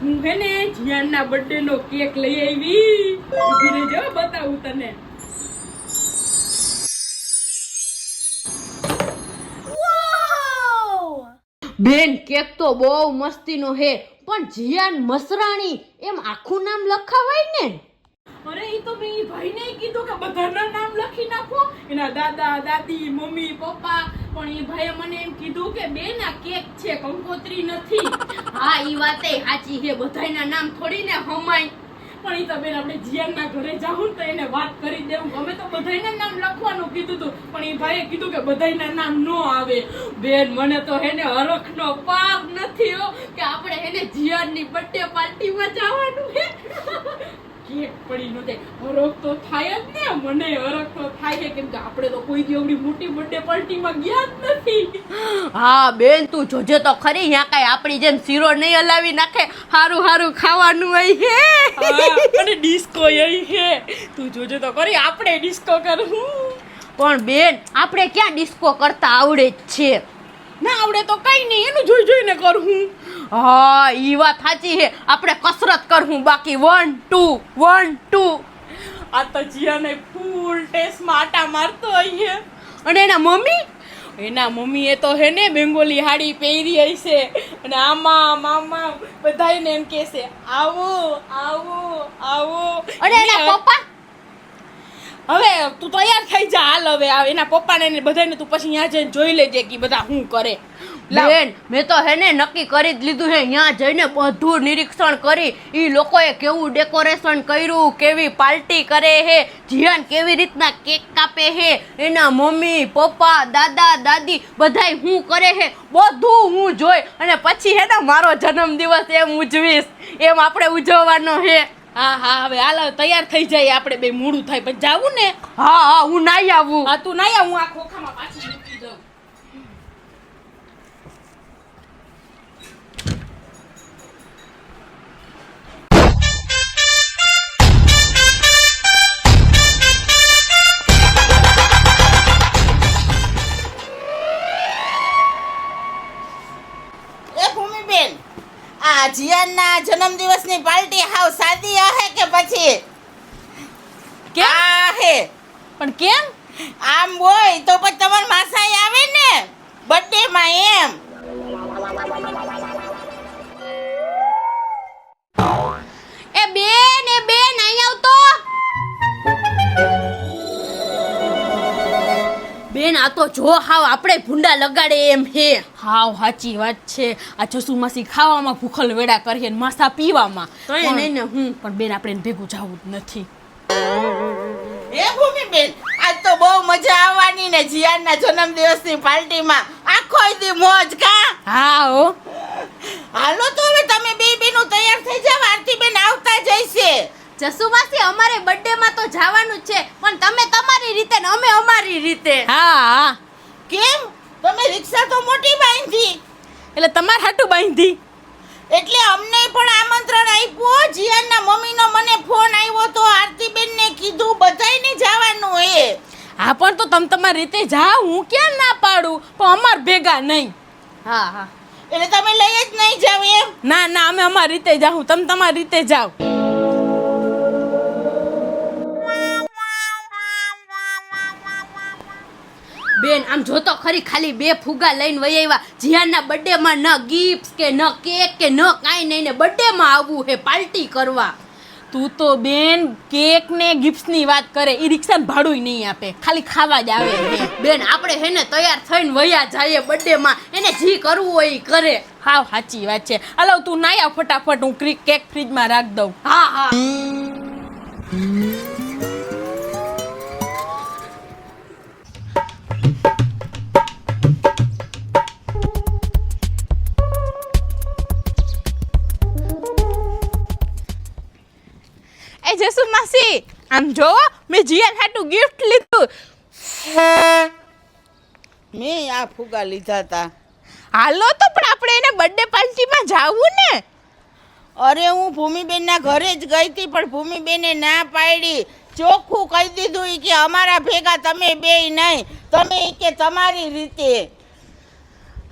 હું હે ને જીયાનના બર્થડે નો કેક લઈ આવી. ઊભી રહેજો, બતાવું તને. બેન, કેક તો બહુ મસ્તીનો હે, પણ જીયાન મસરાણી એમ આખું નામ લખાવાય ને? અરે ઈ તો મેં ભાઈને કીધું કે બધાના નામ લખી નાખો, એના દાદા દાદી મમ્મી પપ્પા. પણ ઈ ભાઈએ મને એમ કીધું કે બેન આ કેક છે, કંકોત્રી નથી. હા ઈ વાતે સાચી છે, બધાના નામ થોડી ને હમાય. પણ ઈ તો બેન આપણે જીયાનના ઘરે જાવું તો એને વાત કરી દેવું. અમે તો બધાના નામ લખવાનું કીધું હતું, પણ ઈ ભાઈએ કીધું કે બધાના નામ નો આવે. બેન મને તો હેને હરખનો પાર નથી હો કે આપણે હેને જીયાનની બર્થડે પાર્ટીમાં જવાનું છે. કેક પડી ન જાય, હરખ તો થાય જ ને. મને હરખ તો થાય છે, કેમ કે આપણે તો કોઈ દી એવડી મોટી બર્થડે પાર્ટીમાં ગયા જ નથી. હા બેન, તું જોજે તો ખરી, અહીંયા કઈ આપણી જેમ શીરો નહીં હલાવી નાખે. હારું હારું ખાવાનું હોય છે અને ડિસ્કો હોય છે. તું જોજે તો ખરી, આપણે ડિસ્કો કરવું. પણ બેન, આપણે ક્યાં ડિસ્કો કરતા આવડે જ છે? ના આવડે તો કઈ નહીં, એનું જોઈ જોઈને કરવું. હા ઈ વાત સાચી છે, આપણે કસરત કરવું. બાકી 1 2 1 2 આ તો જીયાને ફૂલ ટેસ્ટમાં આટા મારતો હોય. અને એના મમ્મીએ તો હે ને બેંગોલી હાડી પહેરી હશે, અને આમાં મામા બધાને એમ કહેશે આવો આવો આવો. અને એના પપ્પા, હવે તું તૈયાર થઈ જા, હાલ હવે એના પપ્પાને ને બધાને તું પછી ત્યાં જઈને જોઈ લેજે કે બધા શું કરે. બેન, મેં તો હે ને નક્કી કરી જ લીધું છે, ત્યાં જઈને બધું નિરીક્ષણ કરી ઈ લોકોએ કેવું ડેકોરેશન કર્યું, કેવી પાર્ટી કરે છે, જીયાન કેવી રીતના કેક કાપે છે, એના મમ્મી પપ્પા દાદા દાદી બધાય શું કરે છે, બધું હું જોઈ અને પછી હે ને મારો જન્મદિવસ એમ ઉજવીશ. એમ આપણે ઉજવવાનો છે. હા હા, હવે હાલ તૈયાર થઈ જાય, આપણે બે મોડું થાય પછી જાવું ને. હા હા, હું નાઈ આવું. હા તું નાઈ આવ, હું આ ખોખામાં પાછી મૂકી દઉં. જીયાનના જન્મદિવસની પાર્ટી હાવ સાદી હે કે પછી કેમ હે? પણ કેમ આમ હોય તો પછી તમાર માસાઈ આવે ને બર્થડે માં એમ. એ બેન અહીં આવ તો. બેન આ તો જો હાવ આપણે ભૂંડા લગાડે એમ હે. હાવ સાચી વાત છે. આ જસુ માસી ખાવામાં ભૂખલ વેડા કરે ને માસા પીવામાં. તો એ નહીં ને હું પણ બેન આપણે ભેગું જવું જ નથી. એ ભૂમિબેન, આજ તો બહુ મજા આવવાની ને જીયાનના જન્મદિવસની પાર્ટીમાં. આખો દી મોજ કા? હા હો. હાલો તો હવે તમે બે બેનું તૈયાર થઈ જાવ, આરતીબેન આવતા જઈશે. જસુ માસી, અમારે બર્થડે માં તો જવાનું છે, પણ તમે તમારી રીતે ને અમે અમારી રીતે. હા. કેમ? તમે રિક્ષા તો મોટી બાંધી. એટલે તમાર હાટું બાંધી. એટલે અમને પણ આમંત્રણ આપ્યું. જીયાનના મમ્મીનો મને ફોન આવ્યો તો આરતીબેનને કીધું બધાયને જવાનું હે. હા પણ તો તમે તમારી રીતે જાઓ, હું ક્યાં ના પાડું, પણ અમાર ભેગા નહીં. હા હા. એટલે તમે લઈ જ નહીં જાવ એમ? ના ના, અમે અમારી રીતે જાઉં, તમે તમારી રીતે જાઓ. બેન આમ જોતો ખરી, ખાલી 2 ફુગા લઈને વહી આવ્યા. જીયાનના બર્થડે માં ન ગિફ્ટ કે ન કેક કે ન કાંઈ નહીં, ને બર્થડે માં આવવું હે પાર્ટી કરવા. તું તો બેન કેક ને ગિફ્ટ ની વાત કરે, ઈ રિક્ષા ભાડું નહીં આપે, ખાલી ખાવા જ આવે. બેન આપણે હે ને તૈયાર થઈને વયા જઈએ બર્થડે માં, એને જી કરવું હોય ઈ કરે. હાવ સાચી વાત છે. હાલો તું નાઈ આવ ફટાફટ, હું કેક ફ્રીજમાં રાખ દઉં. હા હા. જસુ માસી આમ જો, મેં જીયાન હાટું ગિફ્ટ લીધું. મેં આ ફુગા લીધા હતા. હાલો તો પણ આપણે એને બર્થડે પાર્ટીમાં જાવું ને. અરે હું ભૂમિબેનના ઘરે જ ગઈ હતી, પણ ભૂમિબેને ના પાડી ચોખ્ખું કહી દીધું ઈ કે અમારા ભેગા તમે બેય નહીં, તમે ઈ કે તમારી રીતે.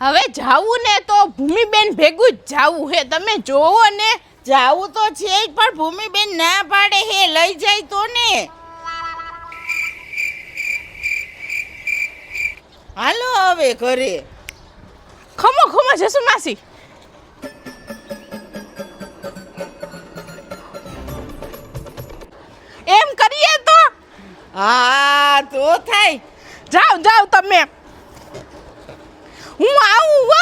હવે જાવું ને તો ભૂમિબેન ભેગું જ જાવું હે, તમે જોવો ને. જાવું તો છે જ, પણ ભૂમિબેન ના પાડે હે, લઈ જાય તો ને. હાલો હવે ઘરે. ખમો ખમો જસુ માસી. એમ કરીએ તો. હા તો થાય. જાઓ જાઓ તમે, હું આવું હો.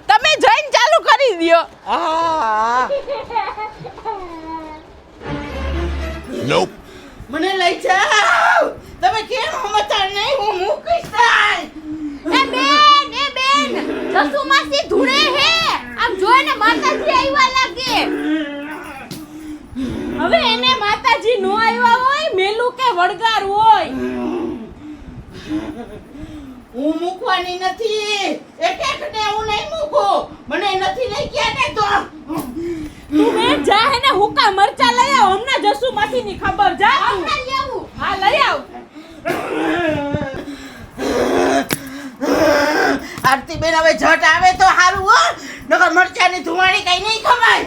તમે જઈને ચાલુ કરી દ્યો. હા Nope. મને લઈ જાઓ. તમે કેમ સમજતા નહીં? હું મૂકીશ તાય. એ બેન જસુ માસી ધૂળે હે, આમ જોઈને માતાજી આવ્યા લાગે. હવે એને માતાજી નો આવ્યા હોય, મેલું કે વળગાર હોય. હું મૂકવાની નથી. એક હું નહીં મૂકું. મને નથી લઈ ગયા ને તો. તું બેન જા હે ને હુકા મરચા લઈ આવ, હમણાં જસુ માસી ની ખબર. જા હમણાં લઈ આવું. હા લઈ આવ. આરતીબેન હવે ઝટ આવે તો સારું હો, નકર મરચાની ધુમાડી કઈ નહીં ખવાય.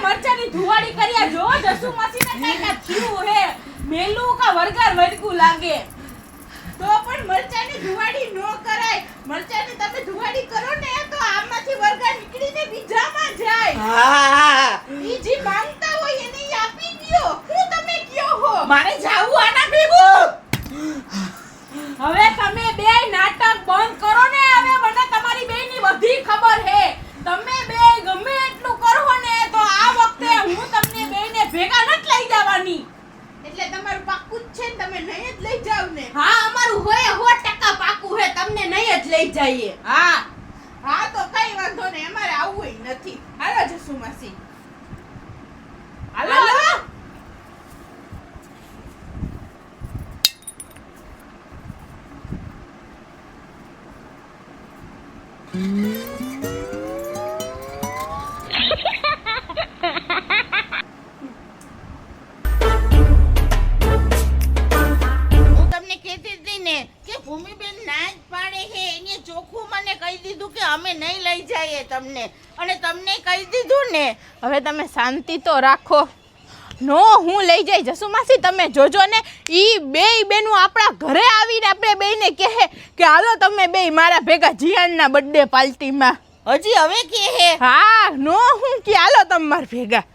મરચાની ધુવાડી કર્યા જો જસુ માસીને કઈ ના થયું હે, મેલું કા વરગાર વરગું લાગે. તો પણ મરચાની ધુવાડી નો કરાય. મરચાની તમે ધુવાડી કરો ને તો આમાંથી વરગા નીકળીને બીજામાં જાય. હા ઈ જે માંગતા હોય એને ઈ આપી દ્યો. હું તમે કયો હો મારે જાવું આના ભેગું. હવે તમે બે નાટક બંધ કરો ને. હવે મને તમારી બેયની બધી ખબર હે. તમે બે ગમે એટલું કરો ને તો આ વખતે હું તમને બેયને ભેગા નથી લઈ જવાની. એટલે તમારું પાક્કું જ છે ને, તમે નહીં જ લઈ જાવ ને? હા અમારું હોય 100% પાકું હે, તમને નહીં જ લઈ જઈએ. હા હા તો કઈ વાંધો નહીં, અમારે આવવું નથી. હાલો જસુ માસી. હાલો. ભૂમિબેન ના જ પાડે હે, એને ચોખ્ખું મને કહી દીધું કે અમે નહીં લઈ જઈએ તમને, અને તમને કહી દીધું ને. હવે તમે શાંતિ તો રાખો. નો હું લઈ જઈ જસુ માસી, તમે જોજો ને. ઈ બેય બેનું આપણા ઘરે આવીને આપણે બેયને કહે કે હાલો તમે બેય મારા ભેગા જીયાનના બર્થડે પાર્ટીમાં. હજી હવે કે હે? હા નો હું કે હાલો તમે મારા ભેગા.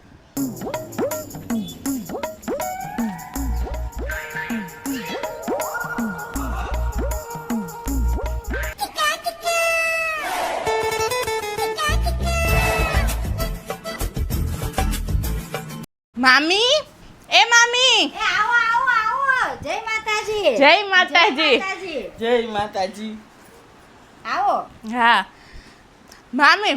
મામી, એ મામી. એ આવો આવો આવો. જય માતાજી. જય માતાજી. જય માતાજી. આવો. હા મામી,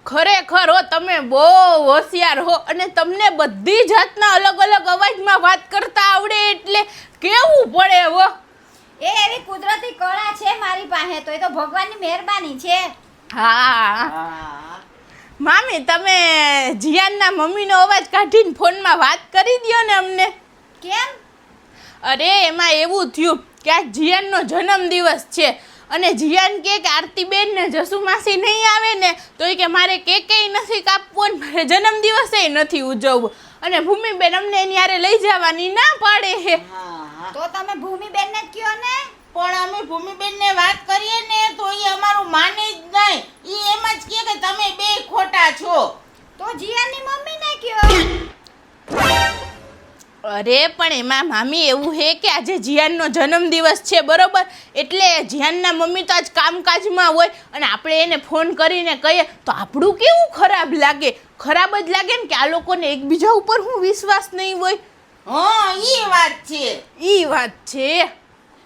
ખરેખર હો તમે બહુ હોશિયાર હો, અને તમને બધી જાતના અલગ અલગ અવાજમાં વાત કરતા આવડે એટલે કેવું પડે હો. એ એવી કુદરતી કળા છે મારી પાસે, તો એ તો ભગવાનની મહેરબાની છે. હા મામી, તમે જીયાનના મમ્મીનો અવાજ કાઢીને ફોનમાં વાત કરી દ્યો ને અમને. કેમ? અરે એમાં એવું થયું કે આ જીયાનનો જન્મદિવસ છે, અને જીયાન કે આરતીબેન ને જસુ માસી નહીં આવે ને તો એ કે મારે કેકેય નથી કાપવું, મારે જન્મદિવસે નથી ઉજવવું, અને ભૂમિબેન અમને એની હારે લઈ જવાની ના પાડે હે. તો તમે ભૂમિબેન ને કયો ને. પણ અમે ભૂમિબેન ને વાત કરીએ ને તો એ અમારું માને જ નહીં. ઈ એમ જ કહે કે તમે બે ખોટા છો. તો જીયાની મમ્મી ને કયો. અરે પણ એમાં મામી એવું હે કે આજે જીયાનનો જન્મદિવસ છે બરોબર, એટલે જીયાનના મમ્મી તો આજ કામકાજમાં હોય અને આપણે એને ફોન કરીને કહીએ તો આપણું કેવું ખરાબ લાગે. ખરાબ જ લાગે ને કે આ લોકોને એકબીજા ઉપર હું વિશ્વાસ નહીં હોય. હા ઈ વાત છે. ઈ વાત છે.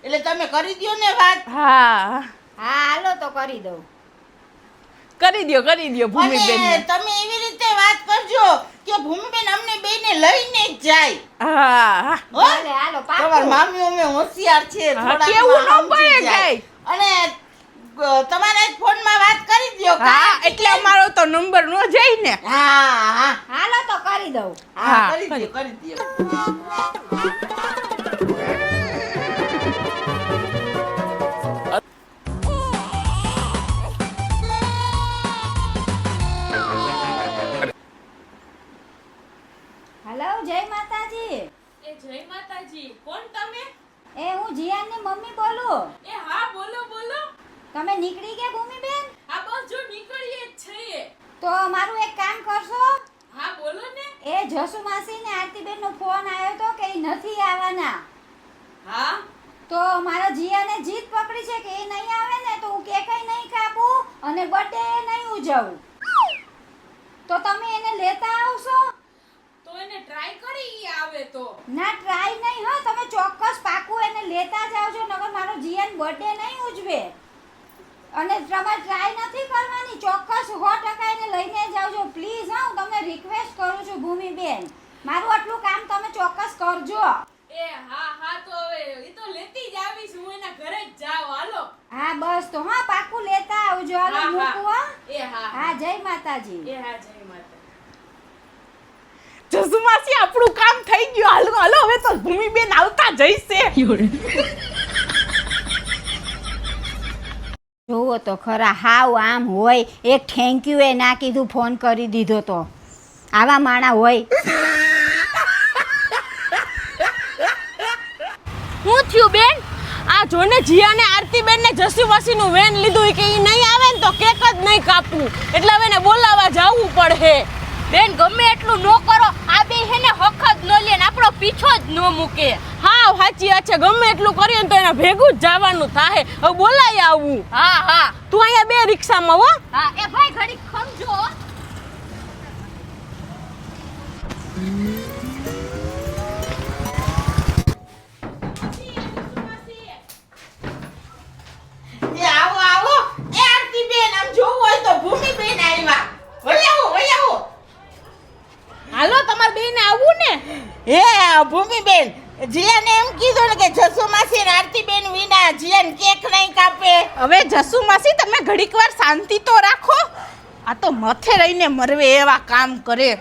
એટલે તમે કરી દ્યો ને વાત. હા હા હાલો તો કરી દઉં. કરી દ્યો ભૂમિબેન. અને તમે એવી રીતે વાત કરજો કે ભૂમિબેન અમને બેને લઈને જ જાય. હા હો? ભલે, હાલો તમાર પાક્કું. મામી અમે હોશિયાર છે. હા, થોડાક કેવું ન સમજી પડે જાય. કાંઈ. અને તમારા જ ફોનમાં વાત કરી દ્યો. હા એટલે અમારો તો નંબર નો જાય ને. હા હાલો તો કરી દઉં. હા હા, કરી દ્યો. હાલો જય માતાજી. એ જય માતાજી. કોણ તમે? એ હું જીયાનની મમ્મી બોલું. એ હા, બોલો બોલો. તમે નીકળી ગયા ભૂમિબેન? આ બસ જો નીકળીએ જ છીએ. તો મારું એક કામ કરશો? હા બોલો ને. એ જસુ માસી ને આરતીબેન નો ફોન આવ્યો તો કે ઈ નથી આવવાના. હા તો મારા જીયાને જીદ પકડી છે કે એ નહીં આવે ને તો હું કેક નહીં કાપું અને બર્થડે નહીં ઉજવું. તો તમે એને લેતા આવશો? તો એને ટ્રાય કરી ઈ આવે તો. ના ટ્રાય નહીં હો, તમે ચોક્કસ પાકું એને લેતા જ આવજો, નકર મારો જીયાન બર્થડે નહીં ઉજવે. અને તમારે ટ્રાય નથી કરવાની, ચોક્કસ 100% એને લઈને જ આવજો પ્લીઝ. હા હું તમને રિક્વેસ્ટ કરું છું ભૂમિબેન, મારું આટલું કામ તમે ચોક્કસ કરજો. એ હા હા, તો હવે ઈ તો લેતી જ આવીશ, હું એના ઘરે જ જાઉં. હાલો. હા બસ તો હા પાકું લેતા આવજો. હાલો હા, હા. મૂકું હો. એ હા હા જય માતાજી. એ હા, જય માતા. જસુમાસી આપણું કામ થઈ ગયું. હાલો હાલો હવે તો ભૂમિબેન આવતા જઈશે. જોવો તો ખરા, હાવ આમ હોય, એક થેન્ક યુ એ ના કીધું ફોન કરી દીધો તો. આવા માણા હોય. હું થયું બેન? આ જોને જીયાને આરતીબેન ને જસુમાસી નું વેન લીધું કે ઈ નહીં આવે ને તો કેક જ નહીં કાપવું, એટલે હવે એને બોલાવા જાવું પડે. બેન ગમે એટલું નો કરો, આ બે હેને હક જ ન લે ને આપણો પીછો જ ન મૂકે. હા સાચી વાત છે, ગમે એટલું કરીએ ને તો એના ભેગું જ જવાનું થાય. હવે બોલાઈ આવું. હા હા, તું અહીંયા બે રિક્ષામાં હો. હા એ ભાઈ ઘડી ખમજો. એ આવો આવો. એ આરતીબેન આમ જોવું હોય તો ભૂમિબેન આવ્યા. વળ્યાવો. હાલો તમારે બેને આવવું ને. હે ભૂમિબેન, જીયાને એમ કીધું ને કે જસુ માસી ને આરતીબેન વિના જીયાન કેક નહીં કાપે. હવે જસુમાસી તમે ઘડીક વાર શાંતિ તો રાખો. આ તો મથે રહીને મરવે એવા કામ કરે.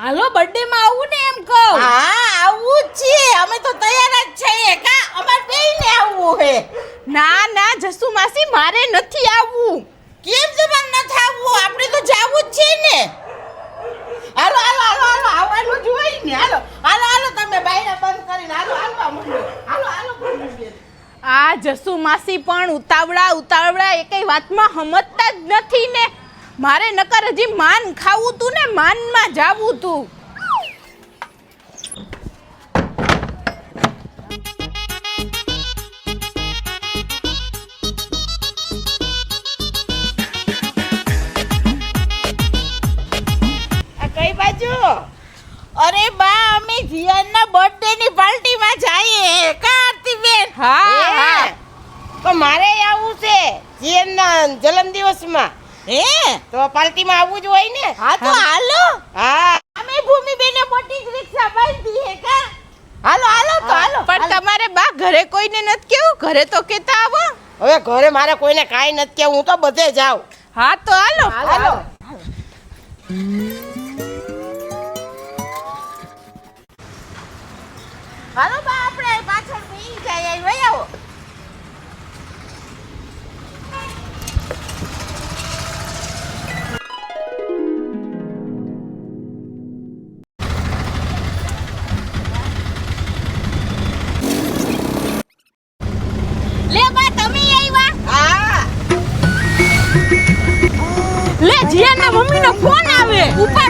હાલો બર્થડે માં આવવું ને એમ કહું. હા આવું જ છે, અમે તો તૈયાર જ છીએ. કા અમાર બેયને આવવું હે. ના ના જસુમાસી મારે નથી આવવું. કેમ જવાન નથી આવવું? આપણે તો જાવું જ છે ને. હાલો આવવાનું જ હોય ને. હાલો તમે બાયરા બંધ કરીને હાલવા માંડો. હાલો ભૂમિબેન. આ જસુમાસી પણ ઉતાવળા એકેય વાતમાં સમજતા જ નથી ને. મારે નકર હજી માન ખાવું તું ને માનમાં જાવું તું. આ કઈ બાજુ? અરે બા, અમે જીયાનના બર્થડે ની પાર્ટીમાં જઈએ. કા આરતીબેન? હા. તો મારે આવવું છે જીયાનના જન્મદિવસમાં. હે તો પાર્ટીમાં આવવું જ હોય ને. હા તો હાલો. હા અમે ભૂમિબેને મોટી જ રિક્ષા બાંધી હે. કા હાલો. પણ તમારે બા ઘરે કોઈને નથી કેવું? ઘરે તો કેતા આવો. હવે ઘરે મારે કોઈને કાઈ નથી કે, હું તો બધે જાઉં. હા તો હાલો. હાલો બા, આપણે પાછળ બેસી જાય. વઈ આવો. લે બા તમે આવ્યા. હા લે જીયાના મમ્મીનો ફોન આવે. ઉપાડ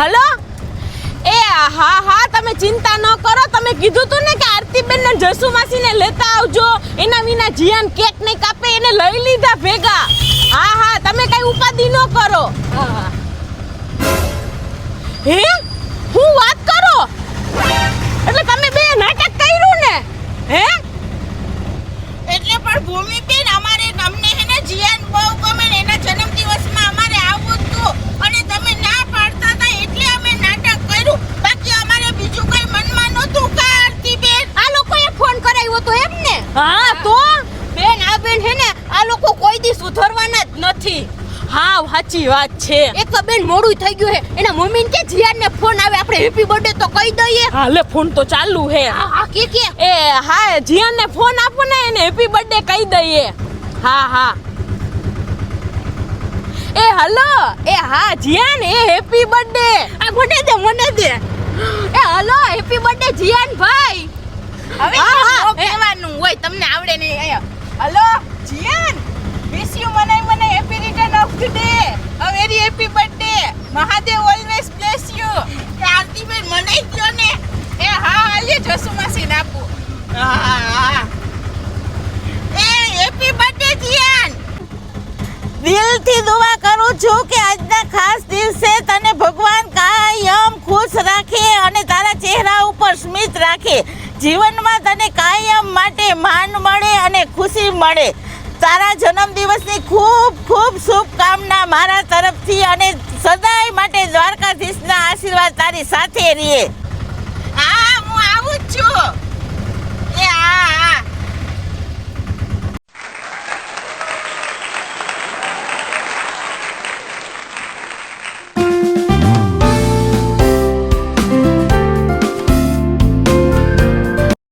હલો એ હા તમે ચિંતા ન કરો. તમે કીધું તું ને કે આરતીબેન ને જસુ માસીને લેતા આવજો. એના વિના જીયાન કેક નહીં કાપે, એને લઈ લીધા ભેગા. હા તમે કઈ ઉપાધિ ન કરો. હે હું વાત કરો એટલે તમે બે નાટક કર્યું ને? હે એટલે પણ ભૂમિબેન અમારે અમને હે ને જીયાન બહુ ગમે ને એના જન્મદિવસમાં અમારે આવવું હતું અને તમે ના પાડતા હતા એટલે અમે નાટક કર્યું. બાકી અમારે બીજું કઈ મનમાં નહોતું કા આરતીબેન? આ લોકોએ ફોન કરાવ્યો તો એમ ને? હા તો બેન આ બેન હે ને આ લોકો કોઈ દી સુધરવાના જ નથી. હા સાચી વાત છે. એક તો બેન મોડું થઈ ગયું હે. એના મમ્મીને કે જીયાનને ફોન આવે, આપણે હેપી બર્થડે તો કહી દઈએ. હા લે ફોન તો ચાલુ હે. હા કે એ હા જીયાનને ફોન આપો ને એને હેપી બર્થડે કહી દઈએ. હા એ હલો એ હા જીયાન એ હેપી બર્થડે. આ મને દે એ હલો હેપી બર્થડે જીયાન ભાઈ. હવે હા, કહેવાનું હોય તમને આવડે નહીં. અહીંયા હલો જીયાન, વિશ યુ મને happy return of the day, a very happy birthday, Mahadev always bless you. આરતીબેન મને કયો ને. એ હા હાલે જસુ માસીને આપું. હા એ હેપી બર્થડે જીયાન. દિલથી દુઆ કરું છું કે આજના ખાસ દિવસે તને ભગવાન કાયમ ખુશ રાખે અને તારા ચહેરા ઉપર સ્મિત રાખે. જીવનમાં તને કાયમ માટે માન મળે અને ખુશી મળે. તારા જન્મદિવસની ખૂબ ખૂબ શુભકામના મારા તરફથી અને સદાય માટે દ્વારકાધીશના આશીર્વાદ તારી સાથે રહે. હા હું આવું જ છું.